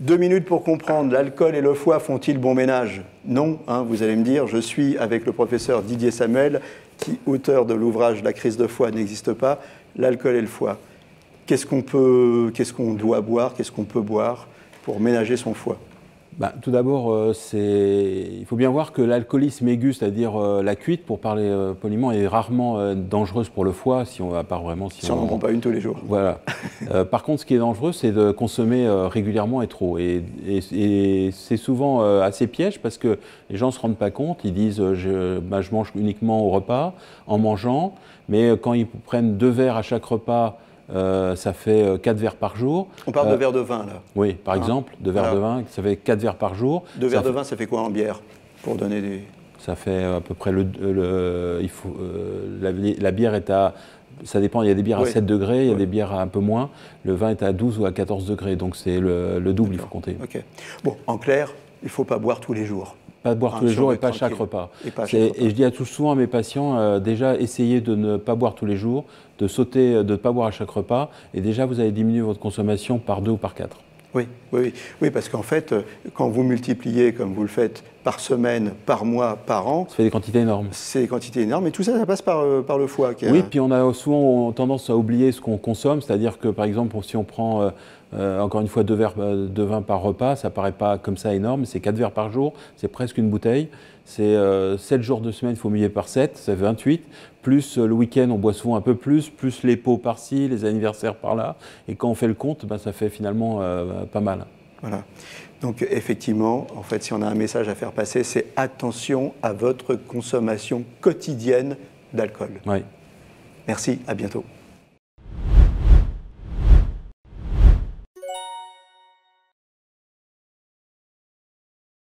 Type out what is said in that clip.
2 minutes pour comprendre, l'alcool et le foie font-ils bon ménage? Non, hein, vous allez me dire, je suis avec le professeur Didier Samuel, auteur de l'ouvrage « La crise de foie n'existe pas », l'alcool et le foie. Qu'est-ce qu'on doit boire, qu'est-ce qu'on peut boire pour ménager son foie? Tout d'abord, il faut bien voir que l'alcoolisme aigu, c'est-à-dire la cuite, pour parler poliment, est rarement dangereuse pour le foie, si on va pas vraiment. Si on n'en prend pas une tous les jours. Voilà. Par contre, ce qui est dangereux, c'est de consommer régulièrement et trop. Et c'est souvent assez piège parce que les gens ne se rendent pas compte. Ils disent je mange uniquement au repas, en mangeant, mais quand ils prennent 2 verres à chaque repas, ça fait 4 verres par jour. On parle de verres de vin, là. Oui, par exemple, 2 verres de vin, ça fait 4 verres par jour. 2 verres de vin, ça fait quoi en bière? Pour donner des... Ça fait à peu près la bière est à... Ça dépend, il y a des bières à 7 degrés, il y a des bières à un peu moins. Le vin est à 12 ou à 14 degrés, donc c'est le double, il faut compter. Ok. Bon, en clair, il ne faut pas boire tous les jours. Pas boire tous les jours et pas chaque repas. Et je dis souvent à mes patients, déjà, essayez de ne pas boire tous les jours, de sauter, de ne pas boire à chaque repas, et déjà, vous allez diminuer votre consommation par 2 ou par 4. Oui, parce qu'en fait, quand vous multipliez, comme vous le faites, par semaine, par mois, par an... Ça fait des quantités énormes. C'est des quantités énormes, et tout ça, ça passe par le foie. Oui, puis on a souvent tendance à oublier ce qu'on consomme, c'est-à-dire que, par exemple, si on prend, encore une fois, 2 verres de vin par repas, ça ne paraît pas comme ça énorme, mais c'est 4 verres par jour, c'est presque une bouteille. C'est 7 jours de semaine, il faut multiplier par 7, ça fait 28. Plus le week-end, on boit souvent un peu plus les pots par-ci, les anniversaires par-là. Et quand on fait le compte, ça fait finalement pas mal. Voilà. Donc effectivement, en fait, si on a un message à faire passer, c'est attention à votre consommation quotidienne d'alcool. Oui. Merci, à bientôt.